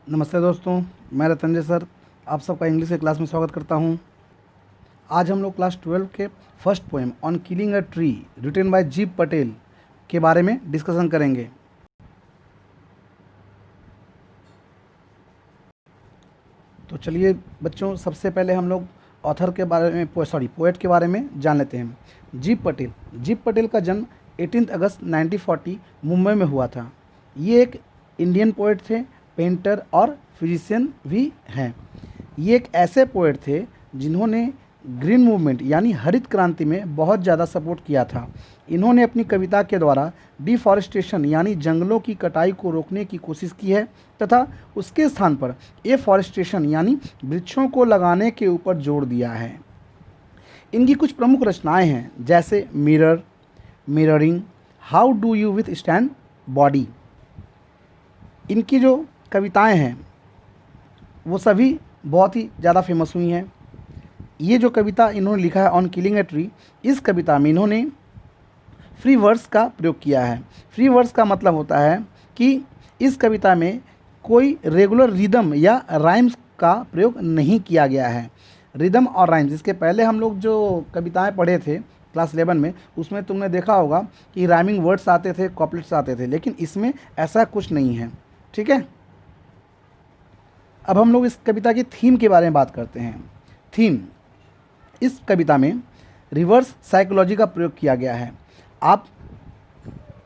नमस्ते दोस्तों, मैं रतंजय सर आप सबका इंग्लिश के क्लास में स्वागत करता हूं। आज हम लोग क्लास 12 के first poem on killing a tree written by G Patel के बारे में डिस्कशन करेंगे। तो चलिए बच्चों, सबसे पहले हम लोग ऑथर के बारे में पोएट के बारे में जान लेते हैं। जी पटेल का जन्म 18 अगस्त 1940 मुंबई में हुआ था। ये एक इंडियन पोएट थे, पेंटर और फिजिशियन भी हैं। ये एक ऐसे पोएट थे जिन्होंने ग्रीन मूवमेंट यानी हरित क्रांति में बहुत ज़्यादा सपोर्ट किया था। इन्होंने अपनी कविता के द्वारा डिफॉरेस्टेशन यानी जंगलों की कटाई को रोकने की कोशिश की है तथा उसके स्थान पर एफॉरेस्टेशन यानी वृक्षों को लगाने के ऊपर जोर दिया है। इनकी कुछ प्रमुख रचनाएं हैं, जैसे mirroring, how do you with stand body. इनकी जो कविताएं हैं वो सभी बहुत ही ज़्यादा फेमस हुई हैं। ये जो कविता इन्होंने लिखा है ऑन किलिंग अ ट्री, इस कविता में इन्होंने फ्री वर्ड्स का प्रयोग किया है। फ्री वर्ड्स का मतलब होता है कि इस कविता में कोई रेगुलर रिदम या राइम्स का प्रयोग नहीं किया गया है। रिदम और राइम्स, इसके पहले हम लोग जो कविताएं पढ़े थे क्लास 11 में, उसमें तुमने देखा होगा कि राइमिंग वर्ड्स आते थे, कॉपलेट्स आते थे, लेकिन इसमें ऐसा कुछ नहीं है। ठीक है, अब हम लोग इस कविता की थीम के बारे में बात करते हैं। थीम, इस कविता में रिवर्स साइकोलॉजी का प्रयोग किया गया है। आप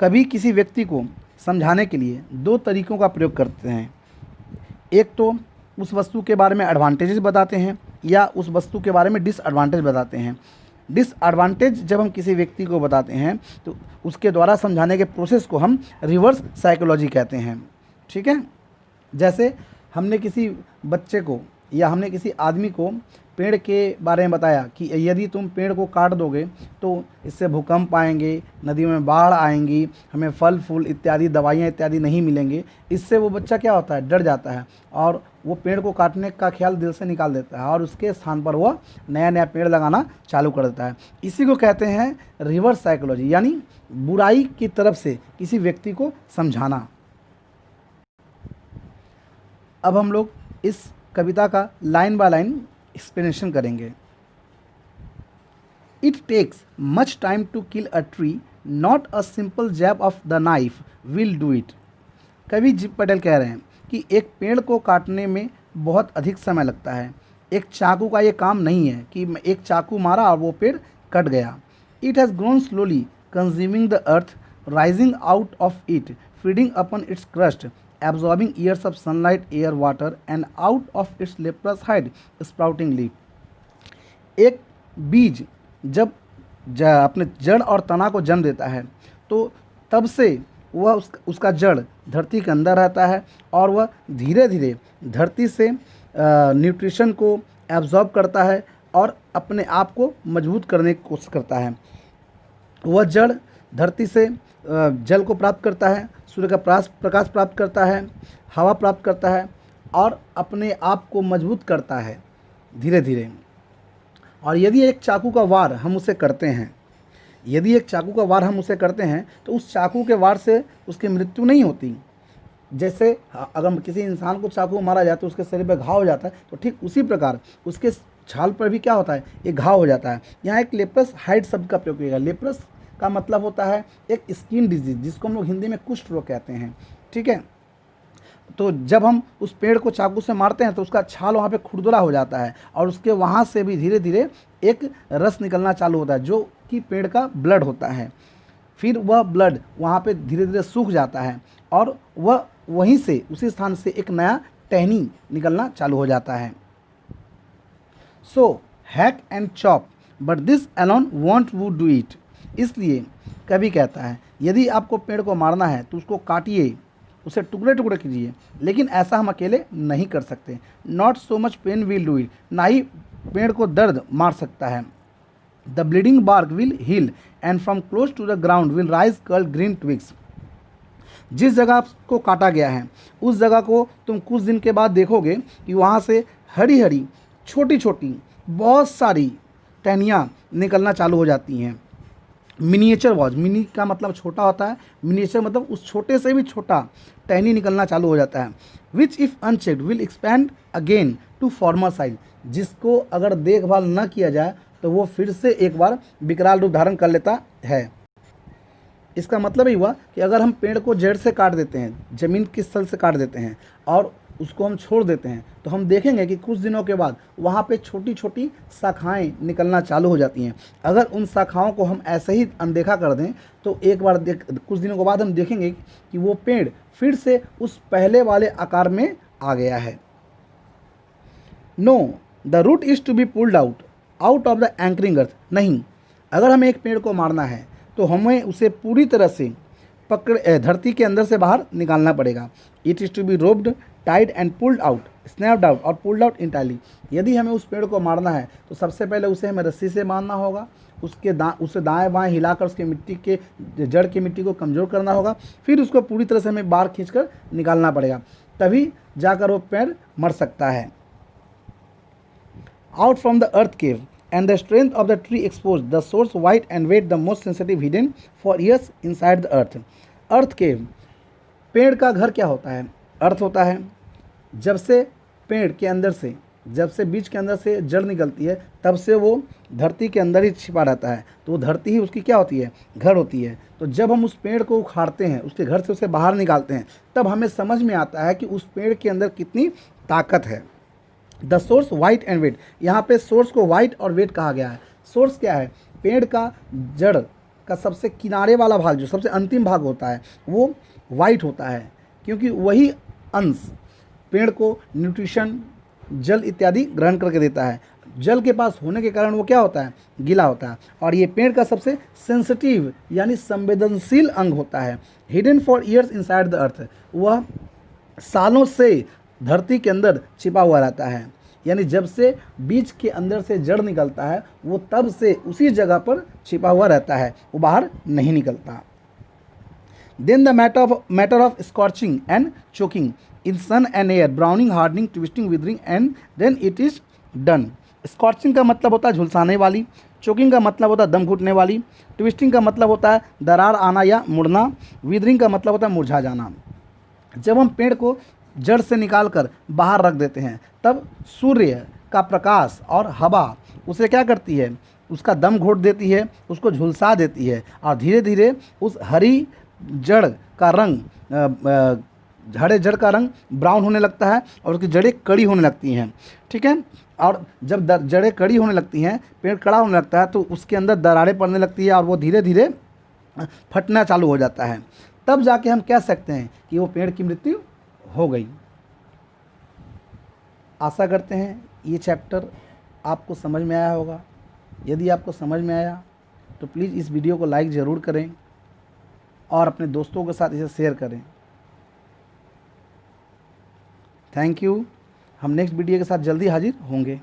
कभी किसी व्यक्ति को समझाने के लिए दो तरीकों का प्रयोग करते हैं। एक तो उस वस्तु के बारे में एडवांटेजेस बताते हैं या उस वस्तु के बारे में डिसएडवांटेज बताते हैं। डिसएडवांटेज जब हम किसी व्यक्ति को बताते हैं तो उसके द्वारा समझाने के प्रोसेस को हम रिवर्स साइकोलॉजी कहते हैं। ठीक है, जैसे हमने किसी बच्चे को या हमने किसी आदमी को पेड़ के बारे में बताया कि यदि तुम पेड़ को काट दोगे तो इससे भूकंप आएंगे, नदियों में बाढ़ आएंगी, हमें फल फूल इत्यादि दवाइयाँ इत्यादि नहीं मिलेंगे। इससे वो बच्चा क्या होता है, डर जाता है और वो पेड़ को काटने का ख्याल दिल से निकाल देता है और उसके स्थान पर वो नया नया पेड़ लगाना चालू कर देता है। इसी को कहते हैं रिवर्स साइकोलॉजी, यानी बुराई की तरफ से किसी व्यक्ति को समझाना। अब हम लोग इस कविता का लाइन बाय लाइन एक्सप्लेनेशन करेंगे। It takes much time to kill a tree, not a simple jab of the knife will do it. कवि जी पटेल कह रहे हैं कि एक पेड़ को काटने में बहुत अधिक समय लगता है। एक चाकू का ये काम नहीं है कि एक चाकू मारा और वो पेड़ कट गया। It has grown slowly consuming the earth, rising out of it, feeding upon it's crust, absorbing years of sunlight, air, water and out of its leprous hide sprouting leaf। एक बीज जब अपने जड़ और तना को जन्म देता है तो तब से वह उसका जड़ धरती के अंदर रहता है और वह धीरे धीरे धरती से न्यूट्रिशन को एब्जॉर्ब करता है और अपने आप को मजबूत करने की कोशिश करता है। वह जड़ धरती से जल को प्राप्त करता है, सूर्य का प्रकाश प्राप्त करता है, हवा प्राप्त करता है और अपने आप को मजबूत करता है धीरे धीरे। और यदि एक चाकू का वार हम उसे करते हैं तो उस चाकू के वार से उसकी मृत्यु नहीं होती। जैसे अगर किसी इंसान को चाकू मारा जाए तो उसके शरीर पर घाव हो जाता है, तो ठीक उसी प्रकार उसके छाल पर भी क्या होता है, एक घाव हो जाता है। यहाँ एक लेप्रस हाइड शब्द का प्रयोग किया गया। लेप्रस का मतलब होता है एक स्किन डिजीज, जिसको हम लोग हिंदी में कुष्ठ रोग कहते हैं। ठीक है, तो जब हम उस पेड़ को चाकू से मारते हैं तो उसका छाल वहाँ पे खुरदुरा हो जाता है और उसके वहाँ से भी धीरे धीरे एक रस निकलना चालू होता है जो कि पेड़ का ब्लड होता है। फिर वह ब्लड वहाँ पे धीरे धीरे सूख जाता है और वह वहीं से उसी स्थान से एक नया टहनी निकलना चालू हो जाता है। So hack and chop but this alone won't would do it. इसलिए कवि कहता है यदि आपको पेड़ को मारना है तो उसको काटिए, उसे टुकड़े टुकड़े कीजिए, लेकिन ऐसा हम अकेले नहीं कर सकते। Not so much pain will do it, ना ही पेड़ को दर्द मार सकता है। The bleeding bark will heal and from close to the ground will rise curl green twigs. जिस जगह को काटा गया है उस जगह को तुम कुछ दिन के बाद देखोगे कि वहाँ से हरी हरी छोटी छोटी बहुत सारी टहनियाँ निकलना चालू हो जाती हैं। मिनिएचर वॉच, मिनी का मतलब छोटा होता है, मिनिएचर मतलब उस छोटे से भी छोटा टहनी निकलना चालू हो जाता है। Which if unchecked will expand again to former size, जिसको अगर देखभाल न किया जाए तो वो फिर से एक बार विकराल रूप धारण कर लेता है। इसका मतलब ही हुआ कि अगर हम पेड़ को जड़ से काट देते हैं, ज़मीन के स्थल से काट देते हैं और उसको हम छोड़ देते हैं, तो हम देखेंगे कि कुछ दिनों के बाद वहाँ पे छोटी छोटी शाखाएं निकलना चालू हो जाती हैं। अगर उन शाखाओं को हम ऐसे ही अनदेखा कर दें तो एक बार कुछ दिनों के बाद हम देखेंगे कि वो पेड़ फिर से उस पहले वाले आकार में आ गया है। No, the root is to be pulled out of the anchoring earth. नहीं, अगर हमें एक पेड़ को मारना है तो हमें उसे पूरी तरह से धरती के अंदर से बाहर निकालना पड़ेगा। It is to be roped, tied and pulled out, snapped out और पुल्ड आउट इंटायरली। यदि हमें उस पेड़ को मारना है तो सबसे पहले उसे हमें रस्सी से बांधना होगा, उसे दाएं बाएं हिलाकर उसके मिट्टी के जड़ की मिट्टी को कमज़ोर करना होगा, फिर उसको पूरी तरह से हमें बाहर खींचकर निकालना पड़ेगा, तभी जाकर वो पेड़ मर सकता है। Out from the earth cave and the strength of the tree exposed, the source white and weight the most sensitive hidden for years inside the earth. अर्थ केव, पेड़ का घर क्या होता है? अर्थ होता है। जब से पेड़ के अंदर से, जब से बीज के अंदर से जड़ निकलती है, तब से वो धरती के अंदर ही छिपा रहता है, तो वो धरती ही उसकी क्या होती है? घर होती है। तो जब हम उस पेड़ को उखाड़ते हैं, उसके घर से उसे बाहर निकालते हैं, तब हमें समझ में आता है कि उस पेड़ के अंदर कितनी ताकत है। The source white and wet, यहाँ पे सोर्स को वाइट और वेट कहा गया है। सोर्स क्या है? पेड़ का जड़ का सबसे किनारे वाला भाग, जो सबसे अंतिम भाग होता है, वो वाइट होता है, क्योंकि वही अंश पेड़ को न्यूट्रिशन, जल इत्यादि ग्रहण करके देता है। जल के पास होने के कारण वो क्या होता है? गीला होता है। और ये पेड़ का सबसे सेंसिटिव यानी संवेदनशील अंग होता है। Hidden for years inside the earth, वह सालों से धरती के अंदर छिपा हुआ रहता है। यानी जब से बीज के अंदर से जड़ निकलता है, वो तब से उसी जगह पर छिपा हुआ रहता है, वो बाहर नहीं निकलता। Then the matter of scorching and choking in sun and air, browning, hardening, twisting, withering and then it is done. Scorching का मतलब होता है झुलसाने वाली, चोकिंग का मतलब होता है दम घुटने वाली, ट्विस्टिंग का मतलब होता है दरार आना या मुड़ना, विदरिंग का मतलब होता है मुरझा जाना। जब हम पेड़ को जड़ से निकालकर बाहर रख देते हैं, तब सूर्य का प्रकाश और हवा उसे क्या करती है? उसका दम घोट देती है, उसको झुलसा देती है, और धीरे धीरे उस हरी जड़ का रंग, हरे जड़ का रंग ब्राउन होने लगता है और उसकी जड़ें कड़ी होने लगती हैं। ठीक है। और जब जड़ें कड़ी होने लगती हैं, पेड़ कड़ा होने लगता है, तो उसके अंदर दरारें पड़ने लगती है और वो धीरे धीरे फटना चालू हो जाता है। तब जाके हम कह सकते हैं कि वो पेड़ की मृत्यु हो गई। आशा करते हैं ये चैप्टर आपको समझ में आया होगा। यदि आपको समझ में आया तो प्लीज़ इस वीडियो को लाइक ज़रूर करें और अपने दोस्तों के साथ इसे शेयर करें। Thank you. हम नेक्स्ट वीडियो के साथ जल्दी हाजिर होंगे।